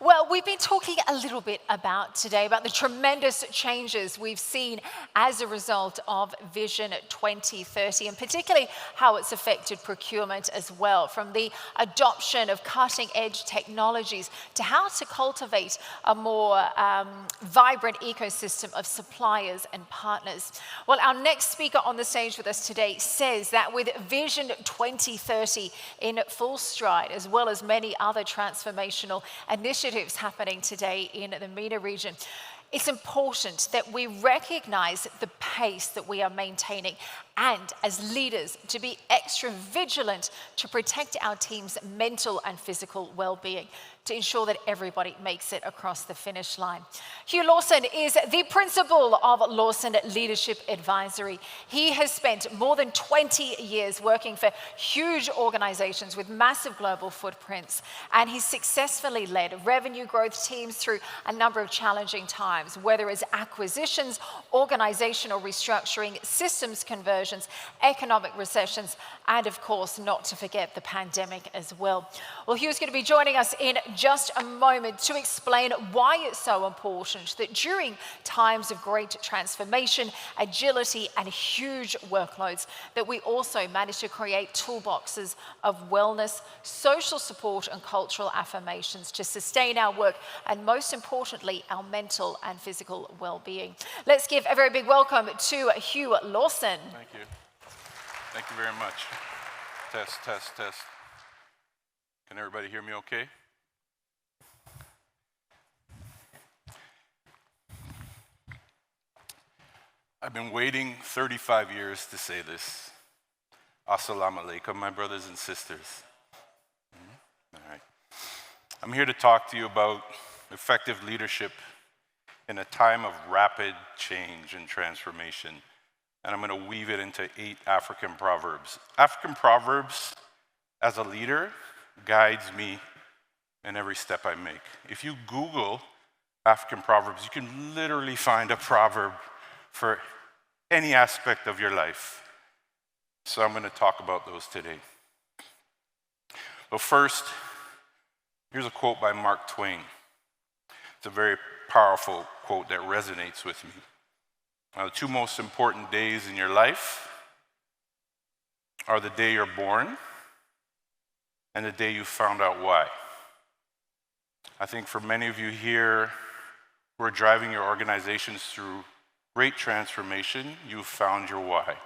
Well, we've been talking a little bit about today about the tremendous changes we've seen as a result of Vision 2030, and particularly how it's affected procurement as well, from the adoption of cutting-edge technologies to how to cultivate a more vibrant ecosystem of suppliers and partners. Well, our next speaker on the stage with us today says that with Vision 2030 in full stride, as well as many other transformational initiatives happening today in the MENA region, it's important that we recognize the pace that we are maintaining and as leaders to be extra vigilant to protect our team's mental and physical well-being to ensure that everybody makes it across the finish line. Hugh Lawson is the principal of Lawson Leadership Advisory. He has spent more than 20 years working for huge organizations with massive global footprints, and he's successfully led revenue growth teams through a number of challenging times, whether it's acquisitions, organizational restructuring, systems conversions, economic recessions, and of course, not to forget the pandemic as well. Well, Hugh's going to be joining us in just a moment to explain why it's so important that during times of great transformation, agility, and huge workloads, that we also manage to create toolboxes of wellness, social support, and cultural affirmations to sustain our work and, most importantly, our mental and physical well-being. Let's give a very big welcome to Hugh Lawson. Thank you. Thank you very much. Test, test, test. Can everybody hear me okay? I've been waiting 35 years to say this. Assalamu alaikum, my brothers and sisters. All right. I'm here to talk to you about effective leadership in a time of rapid change and transformation. And I'm going to weave it into 8 African proverbs. African proverbs, as a leader, guides me in every step I make. If you Google African proverbs, you can literally find a proverb for any aspect of your life. So I'm going to talk about those today. But first, here's a quote by Mark Twain. It's a very powerful quote that resonates with me. Now, the 2 most important days in your life are the day you're born and the day you found out why. I think for many of you here who are driving your organizations through great transformation, you've found your why.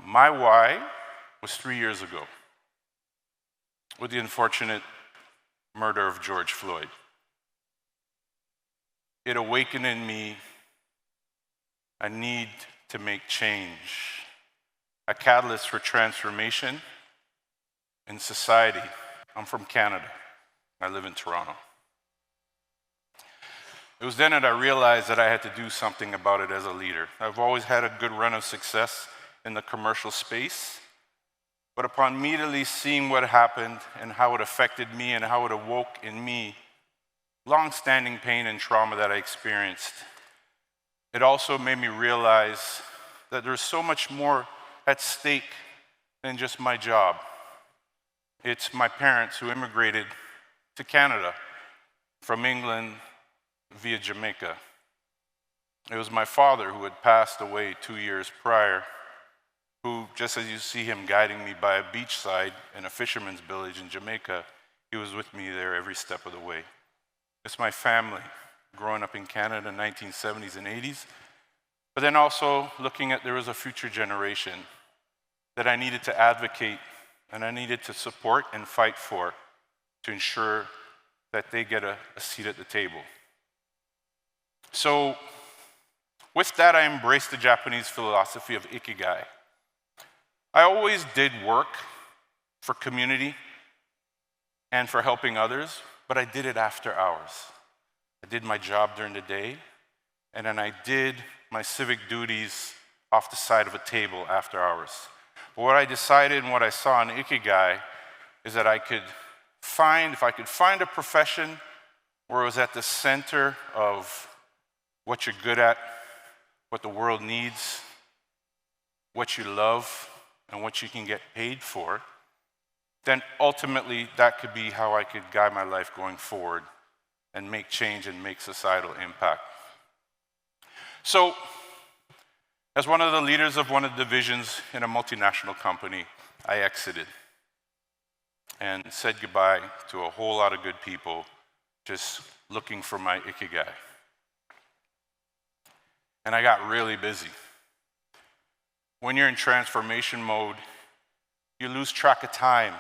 My why was 3 years ago with the unfortunate murder of George Floyd. It awakened in me a need to make change, a catalyst for transformation in society. I'm from Canada. I live in Toronto. It was then that I realized that I had to do something about it as a leader. I've always had a good run of success in the commercial space, but upon immediately seeing what happened and how it affected me and how it awoke in me long-standing pain and trauma that I experienced, it also made me realize that there's so much more at stake than just my job. It's my parents who immigrated to Canada from England via Jamaica. It was my father who had passed away 2 years prior, who, just as you see him guiding me by a beachside in a fisherman's village in Jamaica, he was with me there every step of the way. It's my family, growing up in Canada in the 1970s and 80s, but then also looking at there was a future generation that I needed to advocate and I needed to support and fight for to ensure that they get a seat at the table. So with that, I embraced the Japanese philosophy of ikigai. I always did work for community and for helping others, but I did it after hours. I did my job during the day, and then I did my civic duties off the side of a table after hours. But what I decided and what I saw in ikigai is that if I could find a profession where it was at the center of what you're good at, what the world needs, what you love, and what you can get paid for, then ultimately that could be how I could guide my life going forward and make change and make societal impact. So, as one of the leaders of one of the divisions in a multinational company, I exited and said goodbye to a whole lot of good people, just looking for my ikigai. And I got really busy. When you're in transformation mode, you lose track of time.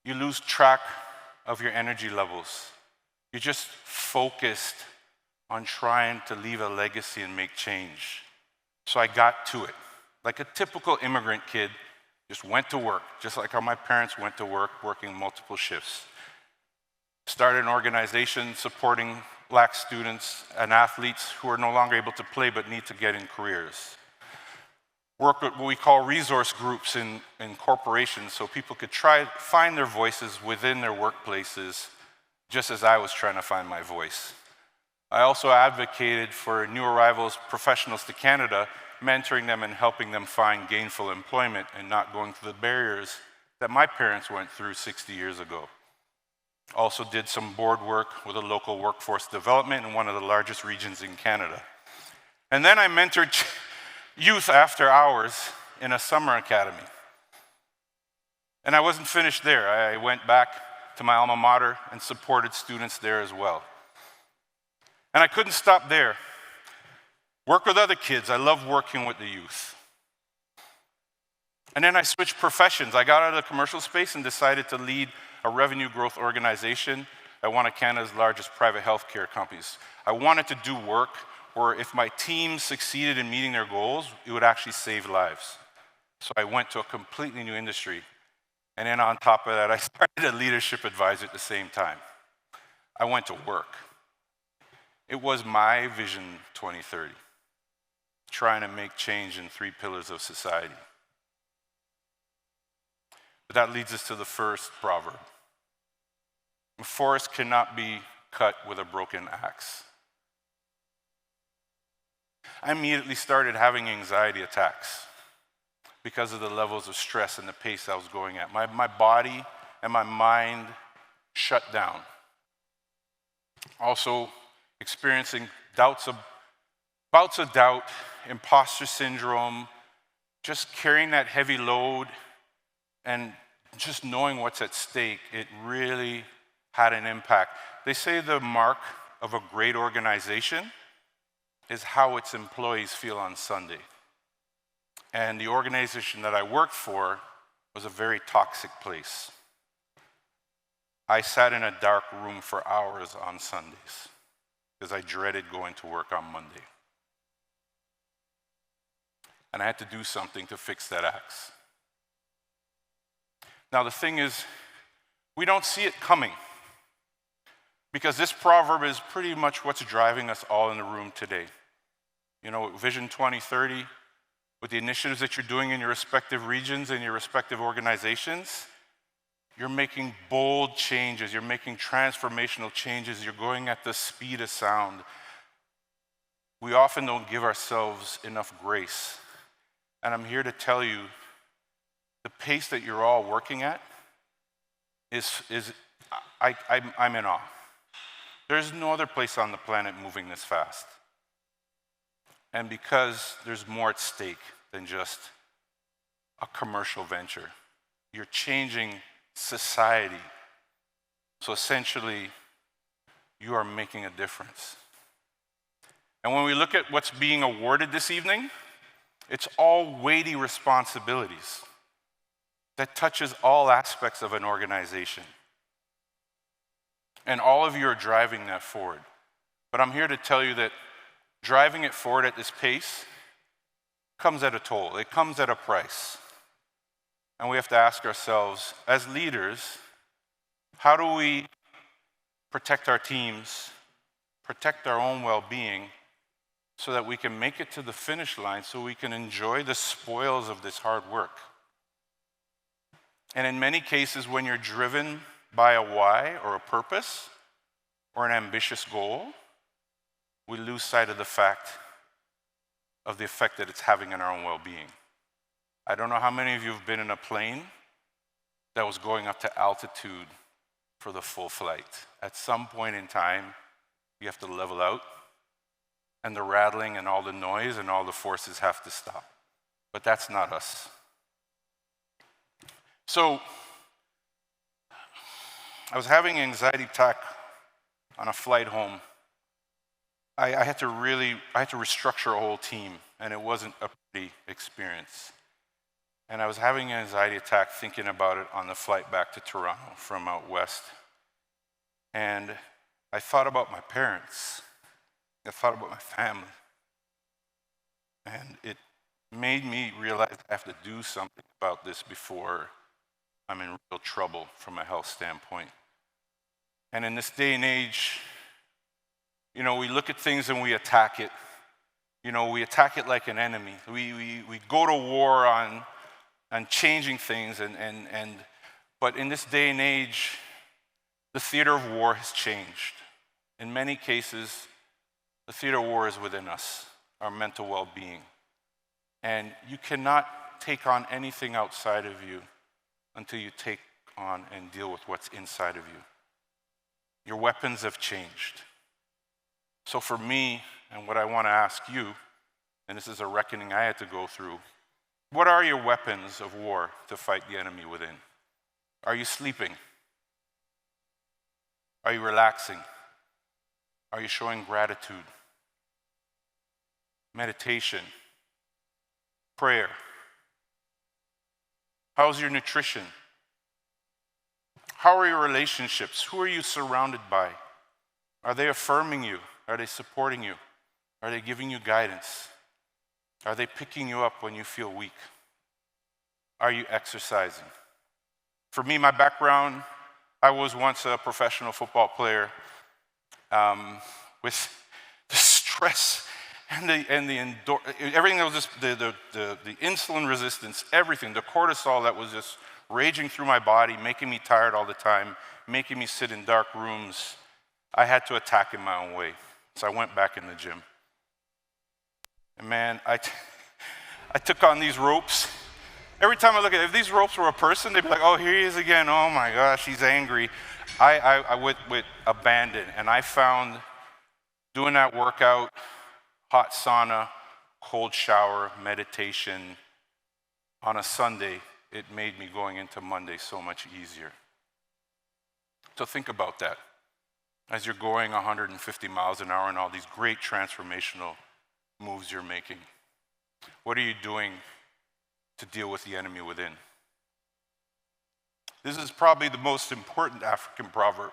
You lose track of your energy levels. You're just focused on trying to leave a legacy and make change. So I got to it. Like a typical immigrant kid, just went to work, just like how my parents went to work, working multiple shifts. Started an organization supporting Black students and athletes who are no longer able to play but need to get in careers. Work with what we call resource groups in corporations so people could try to find their voices within their workplaces, just as I was trying to find my voice. I also advocated for new arrivals, professionals to Canada, mentoring them and helping them find gainful employment and not going through the barriers that my parents went through 60 years ago. Also did some board work with a local workforce development in one of the largest regions in Canada. And then I mentored youth after hours in a summer academy. And I wasn't finished there. I went back to my alma mater and supported students there as well. And I couldn't stop there. Work with other kids. I love working with the youth. And then I switched professions. I got out of the commercial space and decided to lead a revenue growth organization at one of Canada's largest private healthcare companies. I wanted to do work where if my team succeeded in meeting their goals, it would actually save lives. So I went to a completely new industry. And then on top of that, I started a leadership advisor at the same time. I went to work. It was my vision 2030, trying to make change in 3 pillars of society. But that leads us to the first proverb. A forest cannot be cut with a broken axe. I immediately started having anxiety attacks because of the levels of stress and the pace I was going at. My body and my mind shut down. Also experiencing bouts of doubt, imposter syndrome, just carrying that heavy load and just knowing what's at stake, it really had an impact. They say the mark of a great organization is how its employees feel on Sunday. And the organization that I worked for was a very toxic place. I sat in a dark room for hours on Sundays because I dreaded going to work on Monday. And I had to do something to fix that axe. Now the thing is, we don't see it coming because this proverb is pretty much what's driving us all in the room today. You know, Vision 2030, with the initiatives that you're doing in your respective regions and your respective organizations, you're making bold changes, you're making transformational changes, you're going at the speed of sound. We often don't give ourselves enough grace. And I'm here to tell you, the pace that you're all working at I'm in awe. There's no other place on the planet moving this fast. And because there's more at stake than just a commercial venture, you're changing society. So essentially, you are making a difference. And when we look at what's being awarded this evening, it's all weighty responsibilities that touches all aspects of an organization. And all of you are driving that forward. But I'm here to tell you that driving it forward at this pace comes at a toll. It comes at a price. And we have to ask ourselves, as leaders, how do we protect our teams, protect our own well-being, so that we can make it to the finish line, so we can enjoy the spoils of this hard work? And in many cases, when you're driven by a why or a purpose or an ambitious goal, we lose sight of the fact of the effect that it's having on our own well-being. I don't know how many of you have been in a plane that was going up to altitude for the full flight. At some point in time, you have to level out, and the rattling and all the noise and all the forces have to stop. But that's not us. So I was having an anxiety attack on a flight home. I had to restructure a whole team, and it wasn't a pretty experience. And I was having an anxiety attack thinking about it on the flight back to Toronto from out west. And I thought about my parents. I thought about my family. And it made me realize I have to do something about this before I'm in real trouble from a health standpoint. And in this day and age, we look at things and we attack it. We attack it like an enemy. We go to war on changing things, but in this day and age, the theater of war has changed. In many cases, the theater of war is within us, our mental well-being. And you cannot take on anything outside of you until you take on and deal with what's inside of you. Your weapons have changed. So for me, and what I want to ask you, and this is a reckoning I had to go through, what are your weapons of war to fight the enemy within? Are you sleeping? Are you relaxing? Are you showing gratitude? Meditation? Prayer? How's your nutrition? How are your relationships? Who are you surrounded by? Are they affirming you? Are they supporting you? Are they giving you guidance? Are they picking you up when you feel weak? Are you exercising? For me, my background, I was once a professional football player. With the stress and everything that was just the insulin resistance, everything, the cortisol that was just raging through my body, making me tired all the time, making me sit in dark rooms, I had to attack in my own way. So I went back in the gym. And man, I took on these ropes. Every time I look at it, if these ropes were a person, they'd be like, oh, here he is again. Oh my gosh, he's angry. I went with abandon, and I found doing that workout, hot sauna, cold shower, meditation, on a Sunday, it made me going into Monday so much easier. So think about that as you're going 150 miles an hour and all these great transformational moves you're making. What are you doing to deal with the enemy within? This is probably the most important African proverb.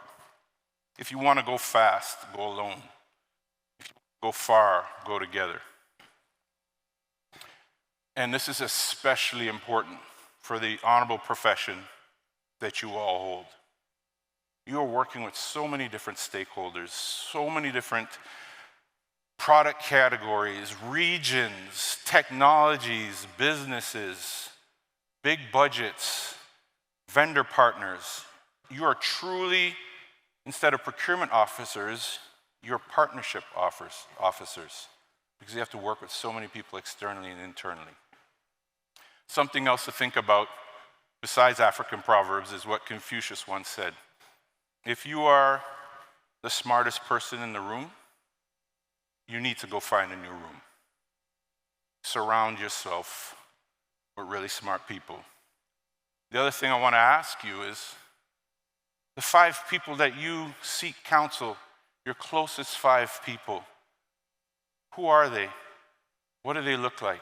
If you want to go fast, go alone. If you go far, go together. And this is especially important for the honorable profession that you all hold. You are working with so many different stakeholders, so many different product categories, regions, technologies, businesses, big budgets, vendor partners. You are truly, instead of procurement officers, you're partnership officers, because you have to work with so many people externally and internally. Something else to think about besides African proverbs is what Confucius once said. If you are the smartest person in the room, you need to go find a new room. Surround yourself with really smart people. The other thing I want to ask you is, the 5 people that you seek counsel, your closest 5 people, who are they? What do they look like?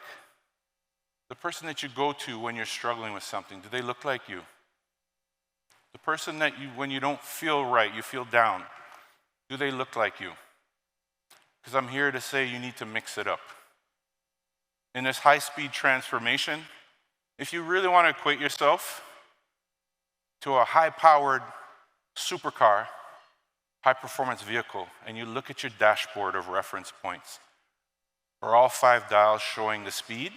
The person that you go to when you're struggling with something, do they look like you? The person that you, when you don't feel right, you feel down, do they look like you? Because I'm here to say you need to mix it up. In this high-speed transformation, if you really want to equate yourself to a high-powered supercar, high-performance vehicle, and you look at your dashboard of reference points, are all 5 dials showing the speed?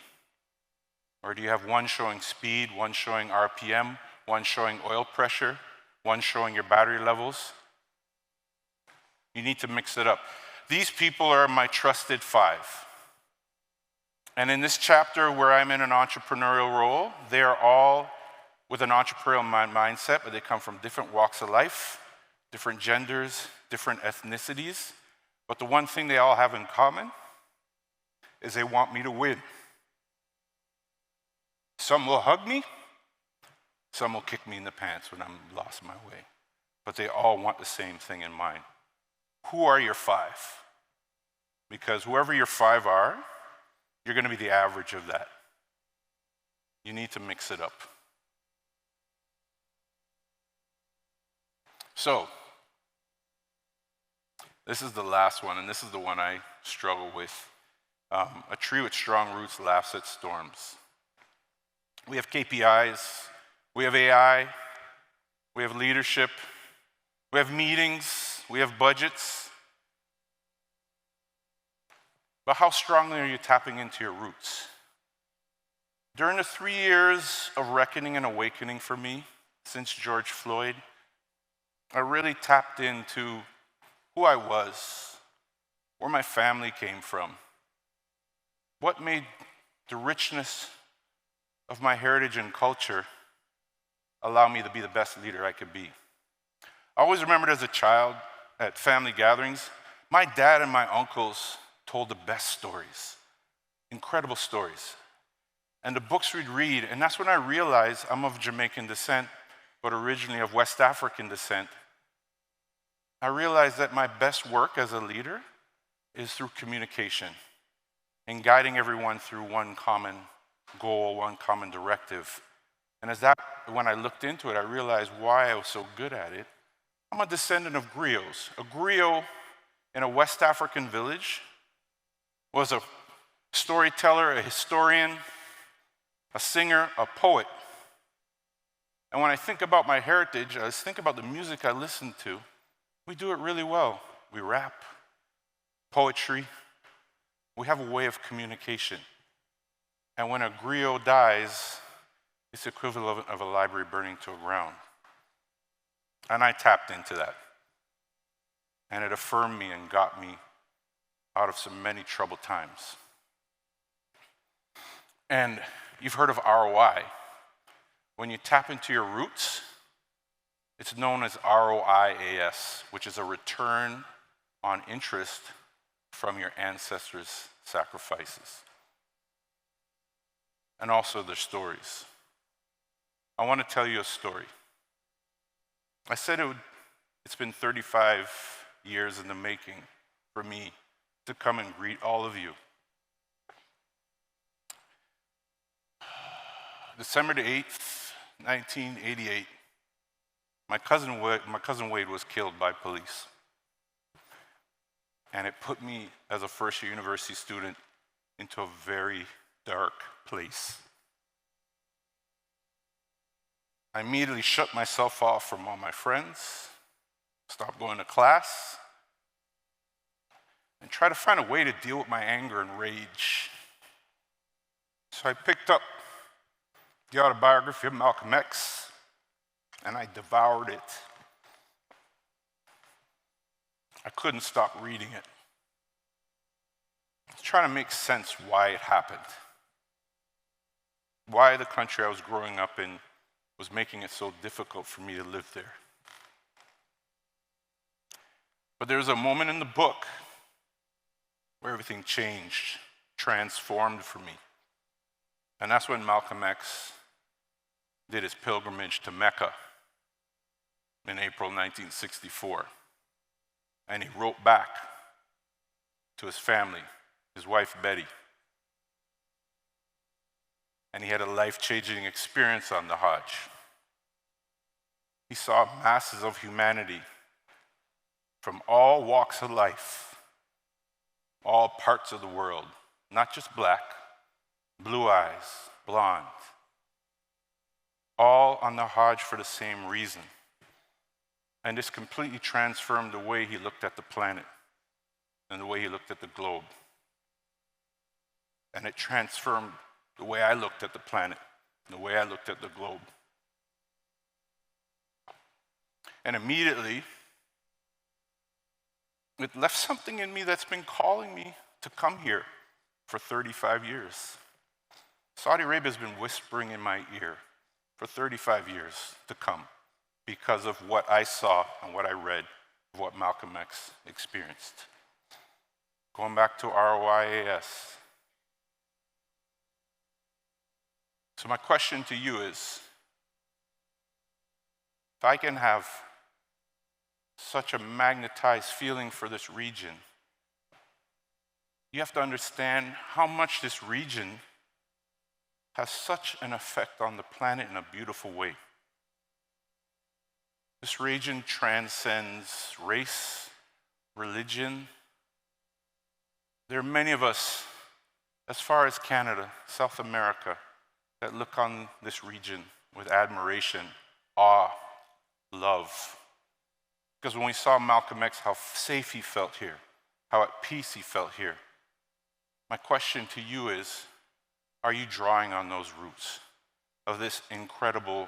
Or do you have one showing speed, one showing RPM, one showing oil pressure, one showing your battery levels? You need to mix it up. These people are my trusted 5. And in this chapter where I'm in an entrepreneurial role, they are all with an entrepreneurial mindset, but they come from different walks of life, different genders, different ethnicities. But the one thing they all have in common is they want me to win. Some will hug me, some will kick me in the pants when I'm lost my way. But they all want the same thing in mind. Who are your five? Because whoever your five are, you're going to be the average of that. You need to mix it up. So, this is the last one, and this is the one I struggle with. A tree with strong roots laughs at storms. We have KPIs, we have AI, we have leadership, we have meetings, we have budgets. But how strongly are you tapping into your roots? During the 3 years of reckoning and awakening for me, since George Floyd, I really tapped into who I was, where my family came from, what made the richness of my heritage and culture allow me to be the best leader I could be. I always remembered as a child at family gatherings, my dad and my uncles told the best stories, incredible stories. And the books we'd read, and that's when I realized I'm of Jamaican descent, but originally of West African descent. I realized that my best work as a leader is through communication and guiding everyone through one common goal, one common directive. And when I looked into it, I realized why I was so good at it. I'm a descendant of griots. A griot in a West African village was a storyteller, a historian, a singer, a poet. And when I think about my heritage, I think about the music I listen to. We do it really well. We rap, poetry. We have a way of communication. And when a griot dies, it's equivalent of a library burning to the ground. And I tapped into that. And it affirmed me and got me out of so many troubled times. And you've heard of ROI. When you tap into your roots, it's known as ROIAS, which is a return on interest from your ancestors' sacrifices. And also their stories. I want to tell you a story. I said it's been 35 years in the making for me to come and greet all of you. December the 8th, 1988, my cousin Wade was killed by police. And it put me, as a first-year university student, into a very dark place. I immediately shut myself off from all my friends, stopped going to class, and tried to find a way to deal with my anger and rage. So I picked up the autobiography of Malcolm X, and I devoured it. I couldn't stop reading it. I was trying to make sense why it happened. Why the country I was growing up in was making it so difficult for me to live there. But there was a moment in the book where everything changed, transformed for me. And that's when Malcolm X did his pilgrimage to Mecca in April 1964. And he wrote back to his family, his wife Betty. And he had a life-changing experience on the Hajj. He saw masses of humanity from all walks of life, all parts of the world, not just black, blue eyes, blonde, all on the Hajj for the same reason. And this completely transformed the way he looked at the planet and the way he looked at the globe. And it transformed the way I looked at the planet and the way I looked at the globe. And immediately, it left something in me that's been calling me to come here for 35 years. Saudi Arabia has been whispering in my ear for 35 years to come because of what I saw and what I read of what Malcolm X experienced. Going back to ROIAS. So my question to you is, if I can have such a magnetized feeling for this region, you have to understand how much this region has such an effect on the planet in a beautiful way. This region transcends race, religion. There are many of us, as far as Canada, South America, that look on this region with admiration, awe, love. Because when we saw Malcolm X, how safe he felt here, how at peace he felt here. My question to you is, are you drawing on those roots of this incredible,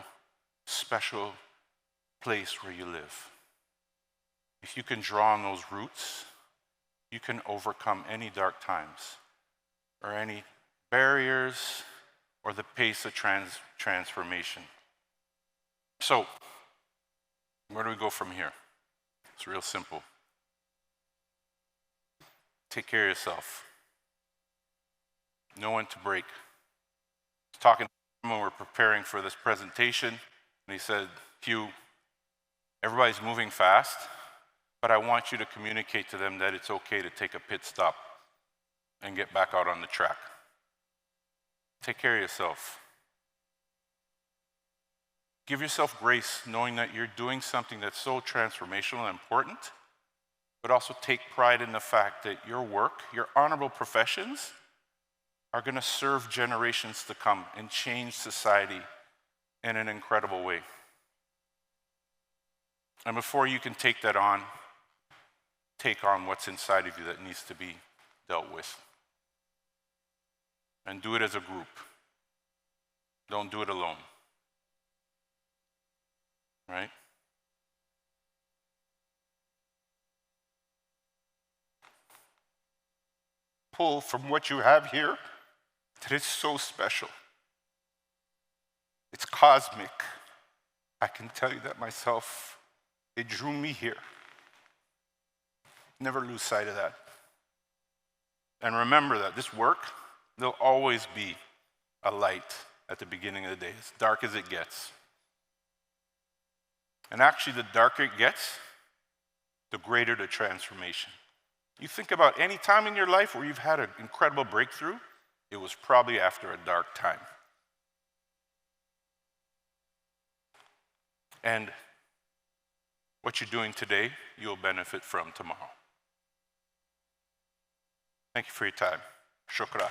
special place where you live? If you can draw on those roots, you can overcome any dark times or any barriers or the pace of transformation. So, where do we go from here? It's real simple. Take care of yourself. Know when to break. I was talking to him when we were preparing for this presentation, and he said, Hugh, everybody's moving fast, but I want you to communicate to them that it's okay to take a pit stop and get back out on the track. Take care of yourself. Give yourself grace, knowing that you're doing something that's so transformational and important, but also take pride in the fact that your work, your honorable professions, are going to serve generations to come and change society in an incredible way. And before you can take that on, take on what's inside of you that needs to be dealt with. And do it as a group. Don't do it alone. Right? Pull from what you have here that is so special. It's cosmic. I can tell you that myself. It drew me here. Never lose sight of that. And remember that this work, there'll always be a light at the beginning of the day, as dark as it gets. And actually, the darker it gets, the greater the transformation. You think about any time in your life where you've had an incredible breakthrough, it was probably after a dark time. And what you're doing today, you'll benefit from tomorrow. Thank you for your time. Shukra.